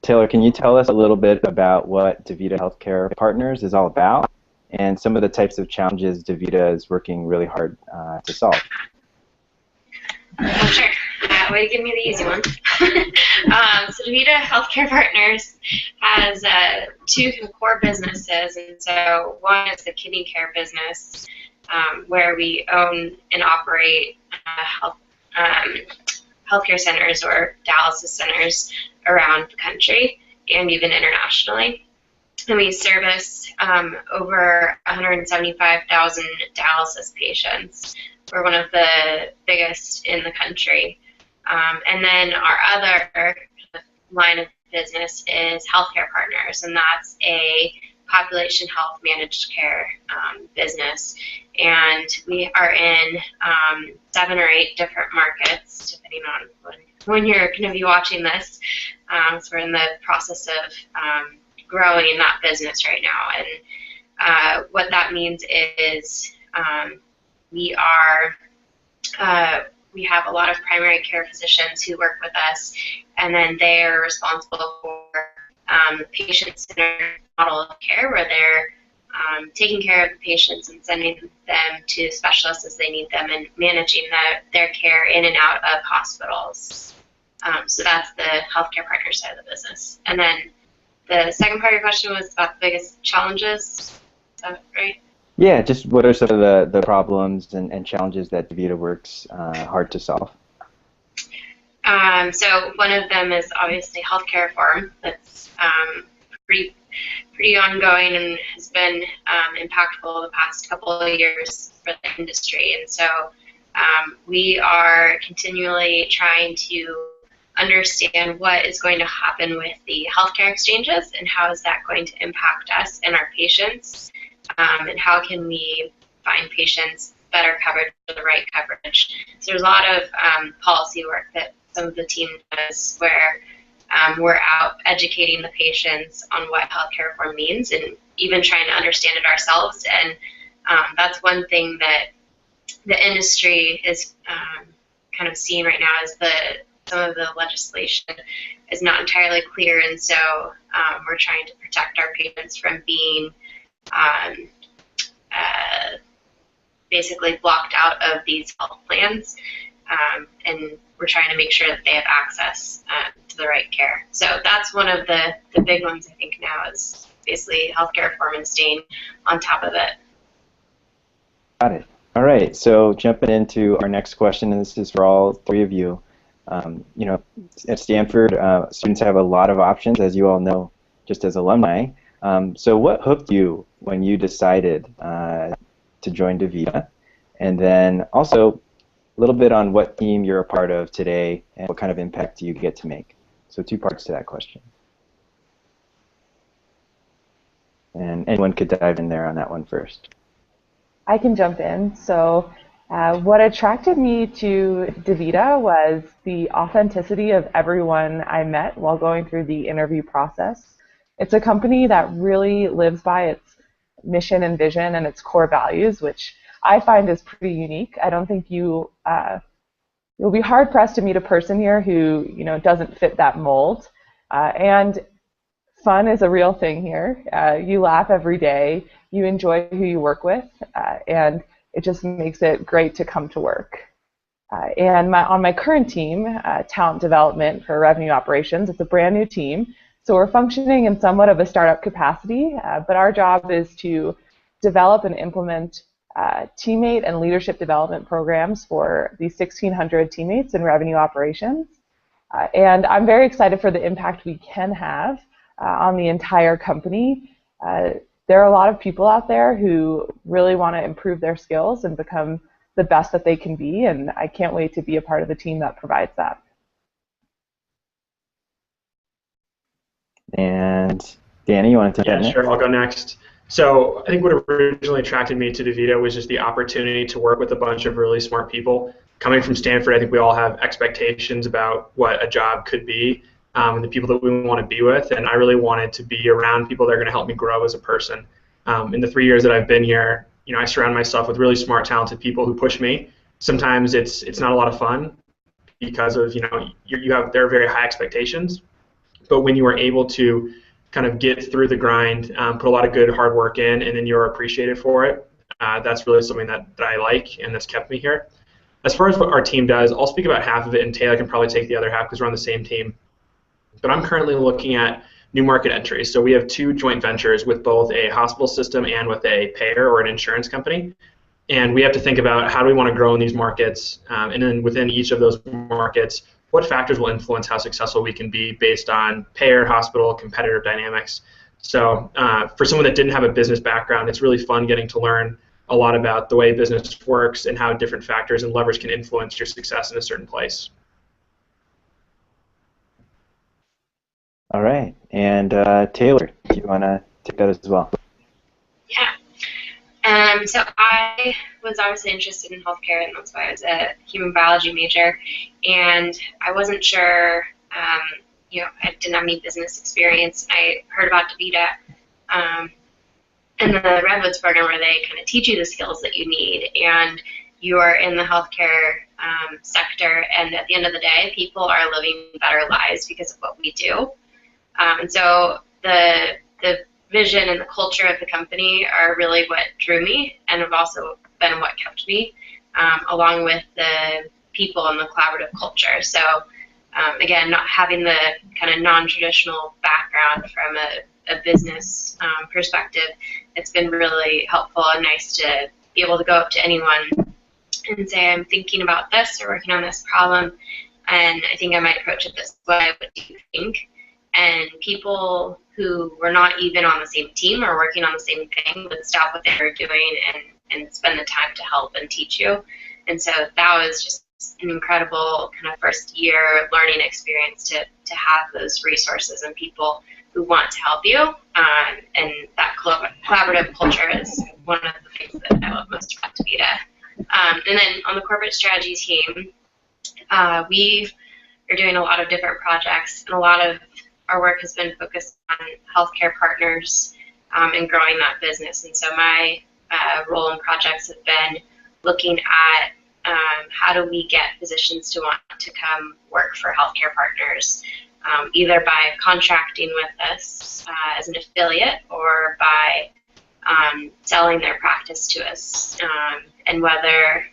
Taylor, can you tell us a little bit about what DaVita Healthcare Partners is all about and some of the types of challenges DaVita is working really hard to solve? Oh, sure. Way to give me the easy one. So DaVita Healthcare Partners has two core businesses, and so one is the kidney care business, where we own and operate healthcare centers or dialysis centers around the country and even internationally. And we service over 175,000 dialysis patients. We're one of the biggest in the country. And then our other line of business is Healthcare Partners, and that's a population health managed care business. And we are in 7 or 8 different markets, depending on when you're going to be watching this. So we're in the process of growing that business right now. And what that means is we have a lot of primary care physicians who work with us, and then they are responsible for patient-centered model of care, where they're taking care of the patients and sending them to specialists as they need them and managing their care in and out of hospitals. So that's the Healthcare Partners side of the business. And then the second part of your question was about the biggest challenges. Is that right? Yeah, just what are some of the problems and challenges that DaVita works hard to solve? So one of them is obviously healthcare reform. That's pretty ongoing and has been impactful the past couple of years for the industry. And so we are continually trying to understand what is going to happen with the healthcare exchanges and how is that going to impact us and our patients, and how can we find patients better coverage or the right coverage. So there's a lot of policy work that some of the team does where we're out educating the patients on what healthcare reform means and even trying to understand it ourselves. And that's one thing that the industry is kind of seeing right now is some of the legislation is not entirely clear, and so we're trying to protect our patients from being basically blocked out of these health plans, and we're trying to make sure that they have access to the right care. So that's one of the big ones I think now is basically healthcare reform and staying on top of it. Got it. All right, so jumping into our next question, and this is for all 3 of you. You know, at Stanford, students have a lot of options, as you all know, just as alumni. So what hooked you when you decided to join DaVita? And then also a little bit on what team you're a part of today and what kind of impact do you get to make. So 2 parts to that question. And anyone could dive in there on that one first. I can jump in. So what attracted me to DaVita was the authenticity of everyone I met while going through the interview process. It's a company that really lives by its mission and vision and its core values, which I find is pretty unique. I don't think you'll be hard pressed to meet a person here who doesn't fit that mold. And fun is a real thing here. You laugh every day. You enjoy who you work with, and it just makes it great to come to work. And on my current team, talent development for revenue operations, it's a brand new team. So we're functioning in somewhat of a startup capacity, but our job is to develop and implement teammate and leadership development programs for these 1,600 teammates in revenue operations. And I'm very excited for the impact we can have on the entire company. There are a lot of people out there who really want to improve their skills and become the best that they can be, and I can't wait to be a part of the team that provides that. And Danny, you want to take that next? Yeah, sure. I'll go next. So I think what originally attracted me to DaVita was just the opportunity to work with a bunch of really smart people. Coming from Stanford, I think we all have expectations about what a job could be and the people that we want to be with, and I really wanted to be around people that are going to help me grow as a person. In the 3 years that I've been here, I surround myself with really smart, talented people who push me. Sometimes it's not a lot of fun because of there are very high expectations. But when you are able to kind of get through the grind, put a lot of good hard work in, and then you're appreciated for it, that's really something that I like and that's kept me here. As far as what our team does, I'll speak about half of it, and Taylor can probably take the other half because we're on the same team. But I'm currently looking at new market entries. So we have 2 joint ventures with both a hospital system and with a payer or an insurance company. And we have to think about how do we want to grow in these markets, and then within each of those markets, what factors will influence how successful we can be based on payer, hospital, competitive dynamics. So for someone that didn't have a business background, it's really fun getting to learn a lot about the way business works and how different factors and levers can influence your success in a certain place. All right. And Taylor, do you want to take that as well? Yeah. So I was obviously interested in healthcare, and that's why I was a human biology major. And I wasn't sure, you know, I didn't have any business experience. I heard about DaVita in the Redwoods program, where they kind of teach you the skills that you need, and you are in the healthcare sector, and at the end of the day, people are living better lives because of what we do. And so the vision and the culture of the company are really what drew me, and have also been what kept me, along with the people and the collaborative culture. So again, not having the kind of non-traditional background from a business perspective, it's been really helpful and nice to be able to go up to anyone and say, I'm thinking about this or working on this problem, and I think I might approach it this way. What do you think? And people who were not even on the same team or working on the same thing would stop what they were doing and spend the time to help and teach you. And so that was just an incredible kind of first year learning experience to have those resources and people who want to help you. And that collaborative culture is one of the things that I love most about DaVita. And then on the corporate strategy team, we are doing a lot of different projects, and a lot of our work has been focused on healthcare partners and growing that business. And so my role in projects have been looking at how do we get physicians to want to come work for healthcare partners, either by contracting with us as an affiliate or by selling their practice to us, and whether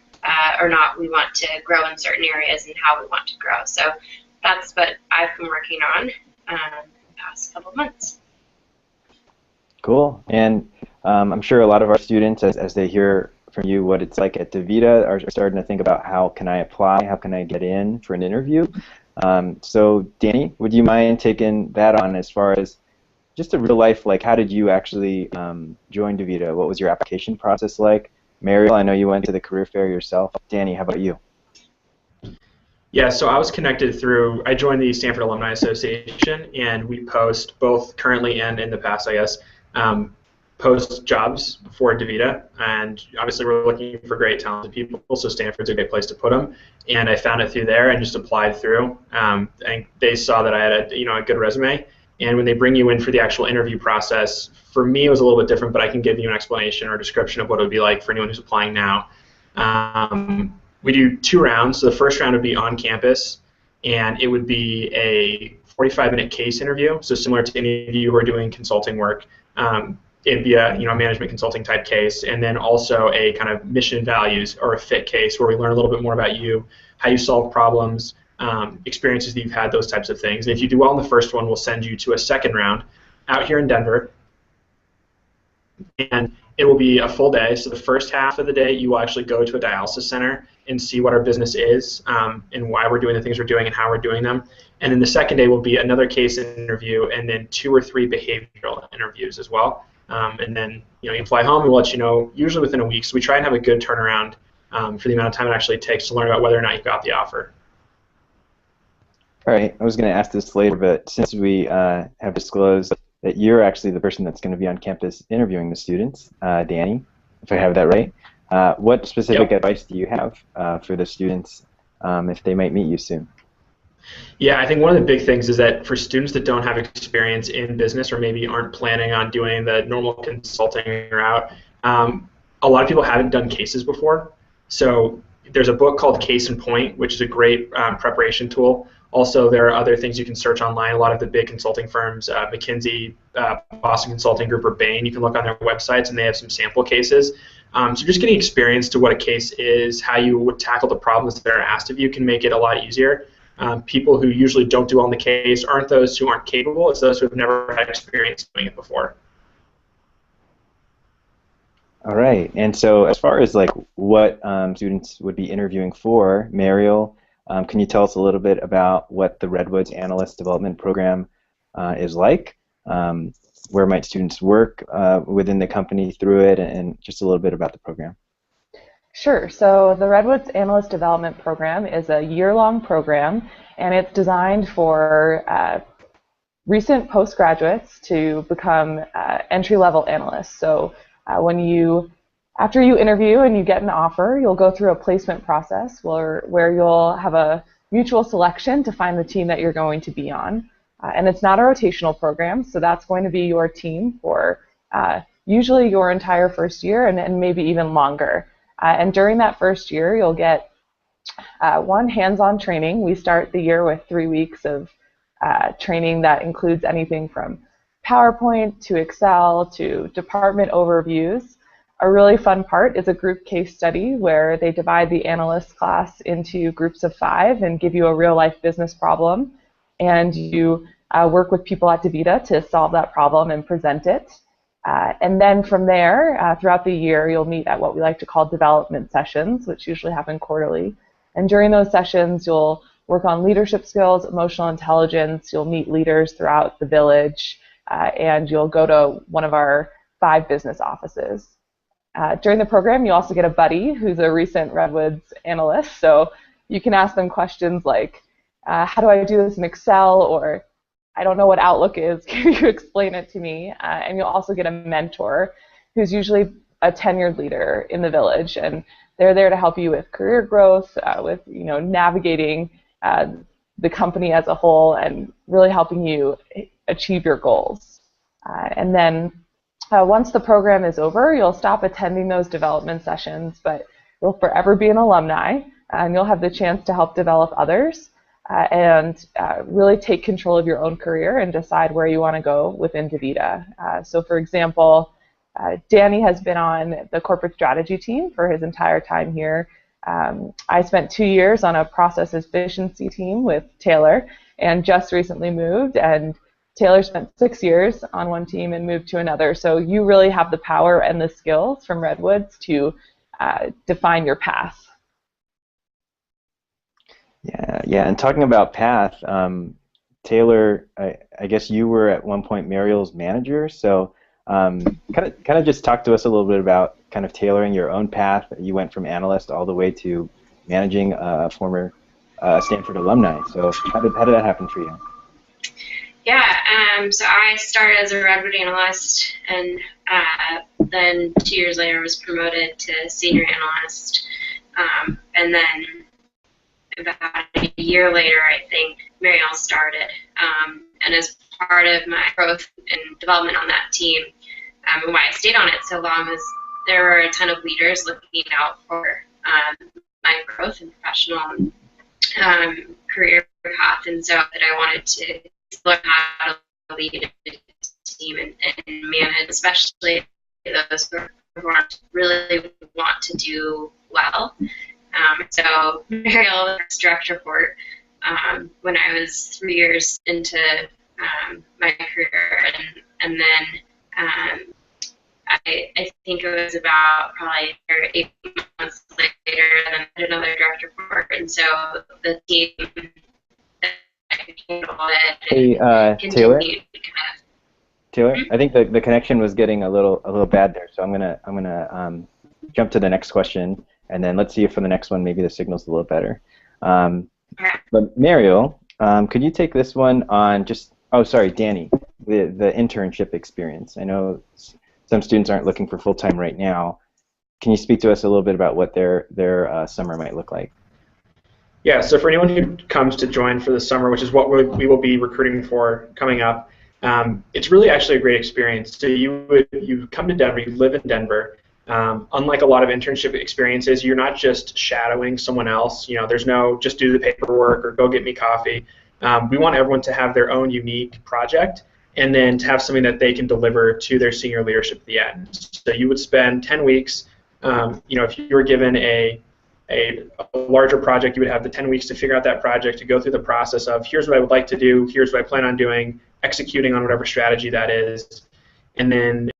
or not we want to grow in certain areas and how we want to grow. So that's what I've been working on the past couple of months. Cool. And I'm sure a lot of our students, as they hear from you what it's like at DaVita, are starting to think about how can I apply, how can I get in for an interview. So Danny, would you mind taking that on as far as just a real life, like how did you actually join DaVita? What was your application process like? Mariel, I know you went to the career fair yourself. Danny, how about you? Yeah, so I was connected through, I joined the Stanford Alumni Association, and we post both currently and in the past, I guess, post jobs for DaVita, and obviously we're looking for great talented people, so Stanford's a great place to put them, and I found it through there and just applied through, and they saw that I had a good resume, and when they bring you in for the actual interview process, for me it was a little bit different, but I can give you an explanation or description of what it would be like for anyone who's applying now. We do 2 rounds. So the first round would be on campus, and it would be a 45-minute case interview, so similar to any of you who are doing consulting work. It'd be a management consulting type case, and then also a kind of mission values or a fit case where we learn a little bit more about you, how you solve problems, experiences that you've had, those types of things. And if you do well in the first one, we'll send you to a second round out here in Denver, and it will be a full day. So the first half of the day, you will actually go to a dialysis center and see what our business is, and why we're doing the things we're doing and how we're doing them. And then the second day will be another case interview, and then 2 or 3 behavioral interviews as well. And then you fly home, and we'll let you know usually within a week. So we try and have a good turnaround for the amount of time it actually takes to learn about whether or not you got the offer. All right, I was going to ask this later, but since we have disclosed that you're actually the person that's going to be on campus interviewing the students, Danny, if I have that right, what specific advice do you have for the students if they might meet you soon? Yeah, I think one of the big things is that for students that don't have experience in business or maybe aren't planning on doing the normal consulting route, a lot of people haven't done cases before. So there's a book called Case in Point, which is a great preparation tool. Also, there are other things you can search online. A lot of the big consulting firms, McKinsey, Boston Consulting Group, or Bain, you can look on their websites, and they have some sample cases. So just getting experience to what a case is, how you would tackle the problems that are asked of you, can make it a lot easier. People who usually don't do well in the case aren't those who aren't capable, it's those who have never had experience doing it before. All right, and so as far as like what students would be interviewing for, Mariel, can you tell us a little bit about what the Redwoods Analyst Development Program is like? Where might students work within the company through it, and just a little bit about the program? Sure. So the Redwoods Analyst Development Program is a year-long program, and it's designed for recent postgraduates to become entry-level analysts. So after you interview and you get an offer, you'll go through a placement process where you'll have a mutual selection to find the team that you're going to be on. And it's not a rotational program, so that's going to be your team for usually your entire first year and maybe even longer. And during that first year, you'll get one hands-on training. We start the year with 3 weeks of training that includes anything from PowerPoint to Excel to department overviews. A really fun part is a group case study where they divide the analyst class into groups of 5 and give you a real-life business problem, and you work with people at DaVita to solve that problem and present it. And then from there, throughout the year, you'll meet at what we like to call development sessions, which usually happen quarterly. And during those sessions, you'll work on leadership skills, emotional intelligence, you'll meet leaders throughout the village, and you'll go to one of our 5 business offices. During the program, you also get a buddy who's a recent Redwoods analyst, so you can ask them questions like, how do I do this in Excel, or I don't know what Outlook is, can you explain it to me? And you'll also get a mentor who's usually a tenured leader in the village, and they're there to help you with career growth, with navigating the company as a whole, and really helping you achieve your goals. And then once the program is over, you'll stop attending those development sessions, but you'll forever be an alumni, and you'll have the chance to help develop others and really take control of your own career and decide where you want to go within DaVita. So for example, Danny has been on the corporate strategy team for his entire time here. I spent 2 years on a process efficiency team with Taylor and just recently moved, and Taylor spent 6 years on one team and moved to another. So you really have the power and the skills from Redwoods to define your path. Yeah, and talking about path, Taylor, I guess you were at one point Mariel's manager, so kind of just talk to us a little bit about kind of tailoring your own path. You went from analyst all the way to managing a former Stanford alumni. So how did that happen for you? Yeah, so I started as a Redwood analyst, and then 2 years later was promoted to senior analyst, and then about a year later, I think, Mariel started. And as part of my growth and development on that team, and why I stayed on it so long is there were a ton of leaders looking out for my growth and professional career path, and so that I wanted to learn how to lead a team and manage, especially those who really want to do well. So Mariel was direct report when I was 3 years into my career, and then I think it was about probably 8 months later then I did another direct report, and so the team that I could handle it and Taylor? Taylor, Mm-hmm. I think the connection was getting a little bad there, so I'm gonna jump to the next question, and then let's see if for the next one maybe the signal's a little better. But Mariel, could you take this one on just? Oh, sorry, Danny, the internship experience. I know some students aren't looking for full-time right now. Can you speak to us a little bit about what their summer might look like? Yeah, so for anyone who comes to join for the summer, which is what we will be recruiting for coming up, it's really actually a great experience. So you come to Denver, you live in Denver. Unlike a lot of internship experiences, you're not just shadowing someone else. There's no just do the paperwork or go get me coffee. We want everyone to have their own unique project and then to have something that they can deliver to their senior leadership at the end. So you would spend 10 weeks, if you were given a larger project, you would have the 10 weeks to figure out that project, to go through the process of here's what I would like to do, here's what I plan on doing, executing on whatever strategy that is, and then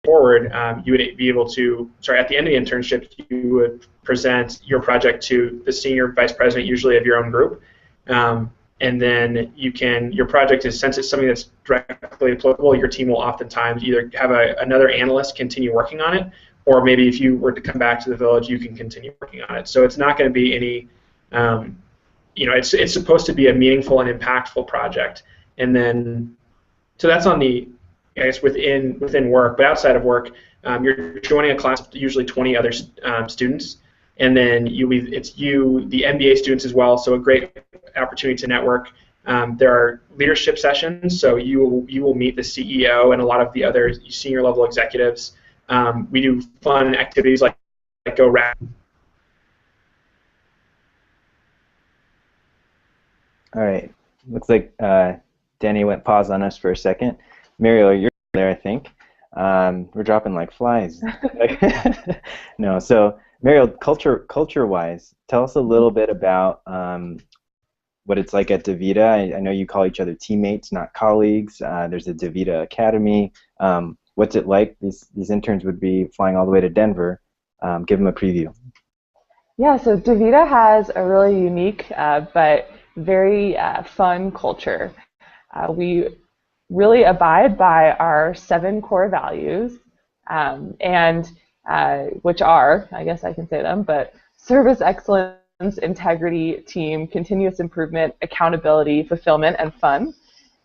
forward, you would be able to, at the end of the internship, you would present your project to the senior vice president, usually of your own group, and then your project is, since it's something that's directly applicable, your team will oftentimes either have another analyst continue working on it, or maybe if you were to come back to the village, you can continue working on it. So it's not going to be any, it's supposed to be a meaningful and impactful project. And then, so that's on the, I guess, within work, but outside of work, you're joining a class of usually 20 other students, and then it's the MBA students as well, so a great opportunity to network. There are leadership sessions, so you will meet the CEO and a lot of the other senior level executives. We do fun activities like go rap. All right. Looks like Danny went pause on us for a second. Mariel, you're there, I think. We're dropping like flies. No, so Mariel, culture-wise, tell us a little bit about what it's like at DaVita. I know you call each other teammates, not colleagues. There's a DaVita Academy. What's it like? These interns would be flying all the way to Denver. Give them a preview. Yeah, so DaVita has a really unique but very fun culture. We really abide by our 7 core values, and which are, I guess I can say them, but service excellence, integrity, team, continuous improvement, accountability, fulfillment, and fun.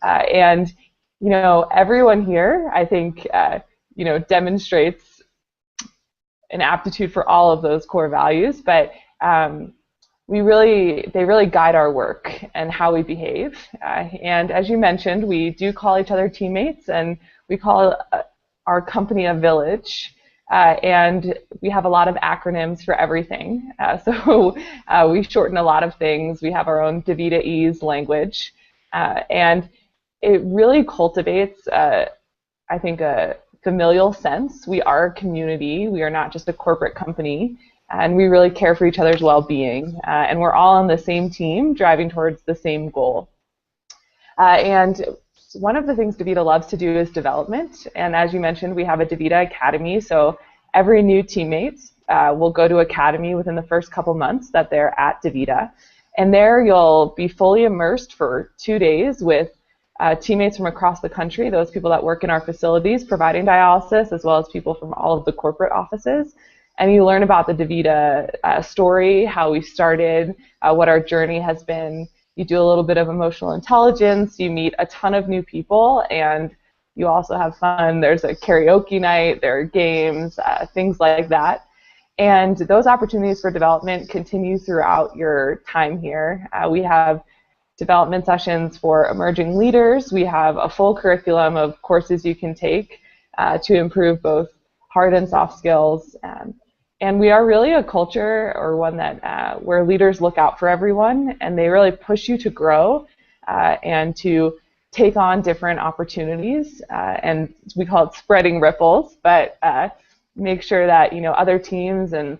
And everyone here, I think, demonstrates an aptitude for all of those core values, but they really guide our work and how we behave. And as you mentioned, we do call each other teammates, and we call our company a village. And we have a lot of acronyms for everything. So we shorten a lot of things. We have our own DaVita-ese language. And it really cultivates, I think, a familial sense. We are a community. We are not just a corporate company. And we really care for each other's well-being. And we're all on the same team, driving towards the same goal. And one of the things DaVita loves to do is development. And as you mentioned, we have a DaVita Academy. So every new teammate will go to Academy within the first couple months that they're at DaVita. And there you'll be fully immersed for 2 days with teammates from across the country, those people that work in our facilities providing dialysis, as well as people from all of the corporate offices. And you learn about the DaVita story, how we started, what our journey has been. You do a little bit of emotional intelligence, you meet a ton of new people, and you also have fun. There's a karaoke night, there are games, things like that. And those opportunities for development continue throughout your time here. We have development sessions for emerging leaders. We have a full curriculum of courses you can take to improve both hard and soft skills. And we are really a culture, or one that where leaders look out for everyone, and they really push you to grow and to take on different opportunities. And we call it spreading ripples, but make sure that other teams and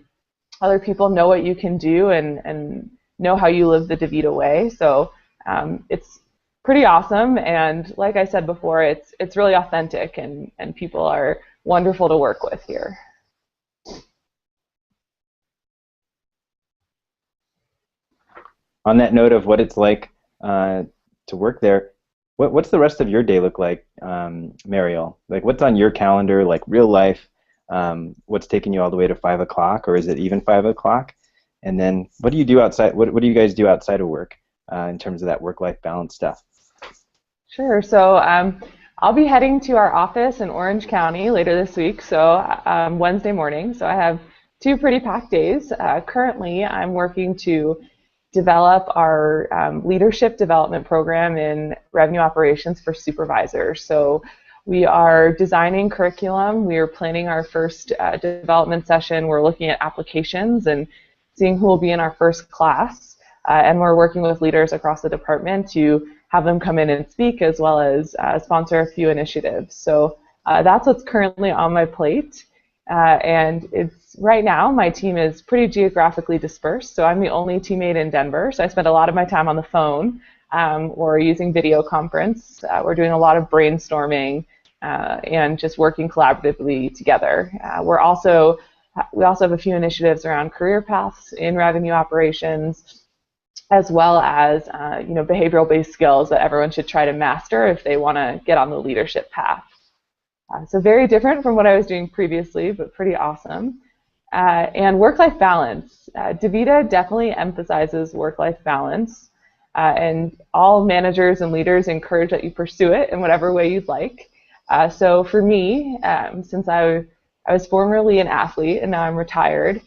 other people know what you can do and know how you live the DaVita way. So it's pretty awesome, and like I said before, it's really authentic, and people are wonderful to work with here. On that note of what it's like to work there, what's the rest of your day look like, Mariel? Like, what's on your calendar, like real life? What's taking you all the way to 5 o'clock, or is it even 5 o'clock? And then what do you do outside? What do you guys do outside of work in terms of that work-life balance stuff? Sure. So I'll be heading to our office in Orange County later this week, so Wednesday morning. So I have 2 pretty packed days. Currently, I'm working to develop our leadership development program in revenue operations for supervisors. So we are designing curriculum. We are planning our first development session. We're looking at applications and seeing who will be in our first class. and we're working with leaders across the department to have them come in and speak, as well as sponsor a few initiatives. So that's what's currently on my plate. And it's right now my team is pretty geographically dispersed. So I'm the only teammate in Denver. So I spend a lot of my time on the phone or using video conference. We're doing a lot of brainstorming and just working collaboratively together. We also have a few initiatives around career paths in revenue operations, as well as behavioral-based skills that everyone should try to master if they want to get on the leadership path. So very different from what I was doing previously, but pretty awesome. And work-life balance. DaVita definitely emphasizes work-life balance, and all managers and leaders encourage that you pursue it in whatever way you'd like. So for me, since I was formerly an athlete and now I'm retired,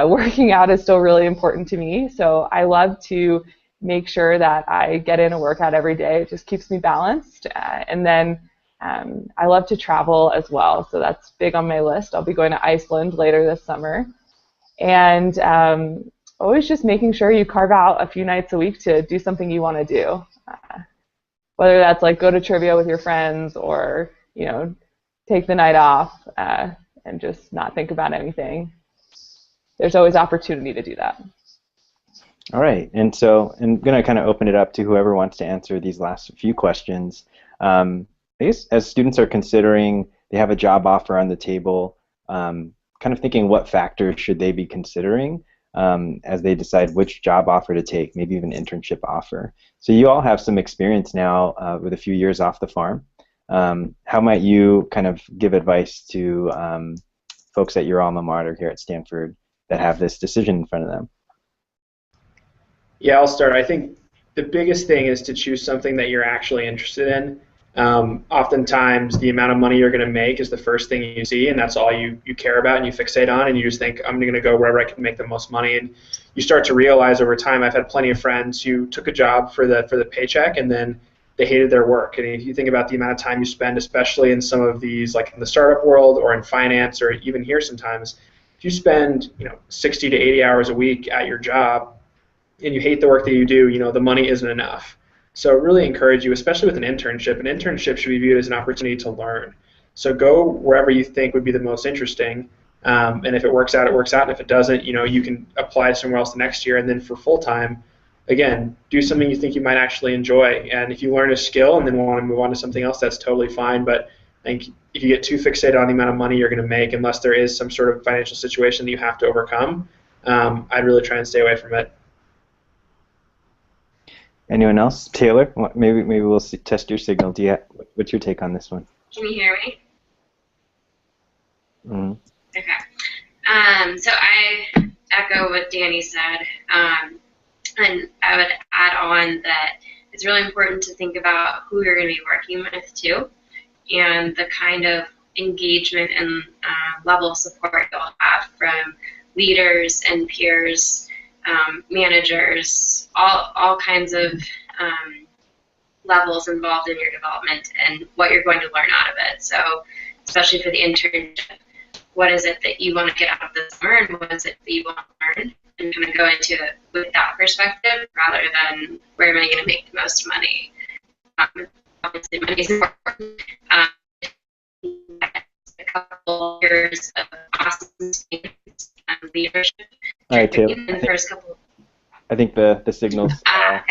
working out is still really important to me. So I love to make sure that I get in a workout every day. It just keeps me balanced. And then I love to travel as well. So that's big on my list. I'll be going to Iceland later this summer. And always just making sure you carve out a few nights a week to do something you want to do. Whether that's like go to trivia with your friends or, take the night off and just not think about anything. There's always opportunity to do that. All right, and so I'm going to kind of open it up to whoever wants to answer these last few questions. I guess as students are considering, they have a job offer on the table, kind of thinking what factors should they be considering as they decide which job offer to take, maybe even internship offer. So you all have some experience now with a few years off the farm. How might you kind of give advice to folks at your alma mater here at Stanford that have this decision in front of them? Yeah, I'll start. I think the biggest thing is to choose something that you're actually interested in. Oftentimes, the amount of money you're going to make is the first thing you see, and that's all you care about and you fixate on, and you just think, I'm going to go wherever I can make the most money. And you start to realize over time, I've had plenty of friends who took a job for the paycheck, and then they hated their work. And if you think about the amount of time you spend, especially in some of these, like in the startup world or in finance or even here sometimes, if you spend 60 to 80 hours a week at your job and you hate the work that you do, the money isn't enough. So I really encourage you, especially with an internship. An internship should be viewed as an opportunity to learn. So go wherever you think would be the most interesting. And if it works out, it works out. And if it doesn't, you can apply somewhere else the next year. And then for full-time, again, do something you think you might actually enjoy. And if you learn a skill and then want to move on to something else, that's totally fine. But I think if you get too fixated on the amount of money you're going to make, unless there is some sort of financial situation that you have to overcome, I'd really try and stay away from it. Anyone else? Taylor, maybe we'll test your signal. What's your take on this one? Can you hear me? Mm-hmm. Okay. So I echo what Danny said, and I would add on that it's really important to think about who you're going to be working with too, and the kind of engagement and level of support you'll have from leaders and peers, managers, all kinds of levels involved in your development and what you're going to learn out of it. So especially for the internship, what is it that you want to get out of the summer and what is it that you want to learn, and kind of go into it with that perspective rather than where am I going to make the most money. Obviously money is important. A couple years of awesome leadership. All right, Taylor. In the first couple. I think the signal's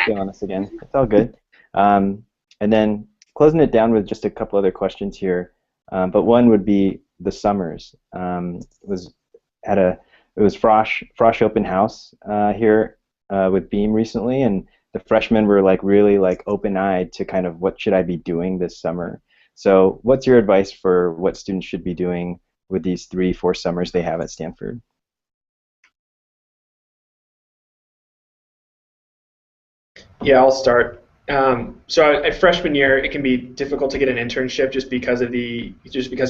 failing us again. It's all good. And then closing it down with just a couple other questions here. But one would be the summers. It was Frosh Open House here with Beam recently, and the freshmen were really open-eyed to kind of what should I be doing this summer. So what's your advice for what students should be doing with these 3-4 summers they have at Stanford? Yeah, I'll start. So at freshman year, it can be difficult to get an internship just because of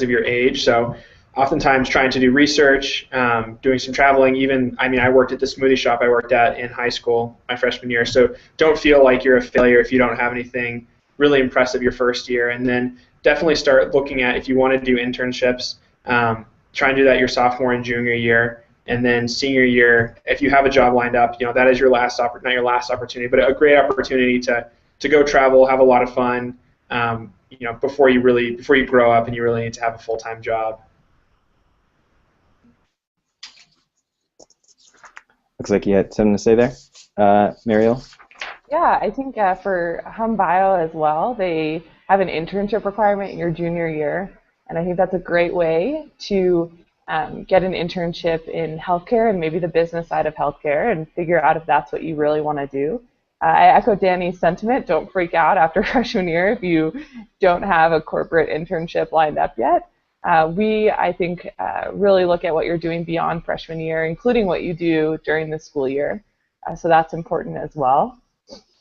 your age. So oftentimes trying to do research, doing some traveling. I worked at the smoothie shop I worked at in high school my freshman year. So don't feel like you're a failure if you don't have anything really impressive your first year. And then definitely start looking at, if you want to do internships, try and do that your sophomore and junior year. And then senior year, if you have a job lined up, that is your last not your last opportunity, but a great opportunity to go travel, have a lot of fun, before you grow up and you really need to have a full-time job. Looks like you had something to say there, Mariel. Yeah, I think for Hum Bio as well, they have an internship requirement in your junior year, and I think that's a great way to get an internship in healthcare and maybe the business side of healthcare and figure out if that's what you really want to do. I echo Danny's sentiment. Don't freak out after freshman year if you don't have a corporate internship lined up yet. I think, really look at what you're doing beyond freshman year, including what you do during the school year. So that's important as well.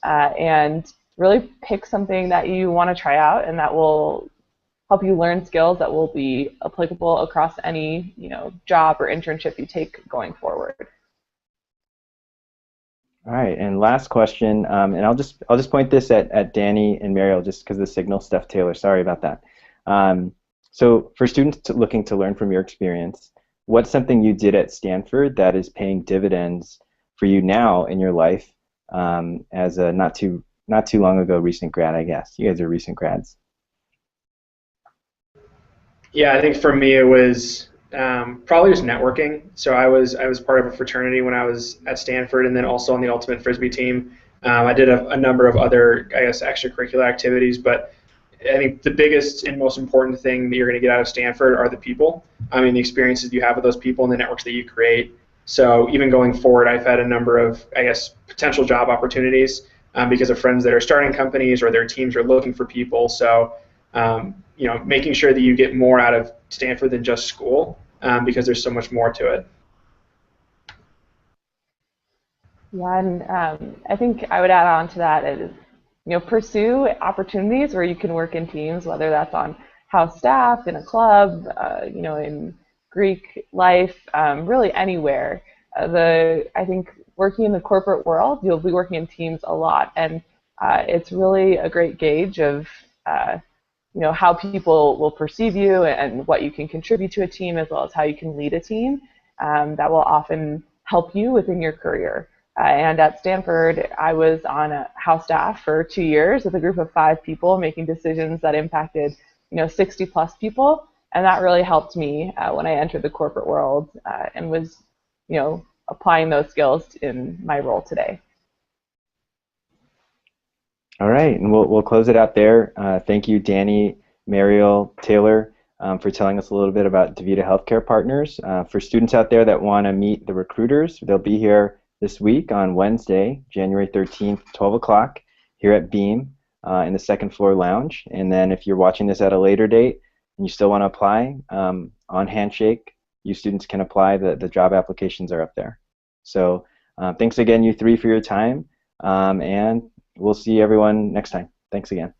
And really pick something that you want to try out and that will help you learn skills that will be applicable across any job or internship you take going forward. All right, and last question, and I'll just point this at Danny and Mariel just because the signal stuff. Taylor, sorry about that. So for students looking to learn from your experience, what's something you did at Stanford that is paying dividends for you now in your life as a not too long ago recent grad? I guess you guys are recent grads. Yeah, I think for me it was probably just networking. So I was part of a fraternity when I was at Stanford, and then also on the ultimate frisbee team. I did a number of other, I guess, extracurricular activities, but I think the biggest and most important thing that you're going to get out of Stanford are the people. I mean, the experiences you have with those people and the networks that you create. So even going forward, I've had a number of, I guess, potential job opportunities because of friends that are starting companies or their teams are looking for people. So making sure that you get more out of Stanford than just school because there's so much more to it. Yeah, and I think I would add on to that is, pursue opportunities where you can work in teams, whether that's on house staff, in a club, in Greek life, really anywhere. I think working in the corporate world, you'll be working in teams a lot, and it's really a great gauge of how people will perceive you and what you can contribute to a team, as well as how you can lead a team. That will often help you within your career. And at Stanford, I was on a house staff for 2 years with a group of 5 people making decisions that impacted 60 plus people, and that really helped me when I entered the corporate world and was applying those skills in my role today. All right, and we'll close it out there. Thank you, Danny, Mariel, Taylor, for telling us a little bit about DaVita Healthcare Partners. For students out there that want to meet the recruiters, they'll be here this week on Wednesday, January 13th, 12 o'clock, here at Beam in the second floor lounge. And then if you're watching this at a later date and you still want to apply, on Handshake, you students can apply. The job applications are up there. So thanks again, you three, for your time, and we'll see everyone next time. Thanks again.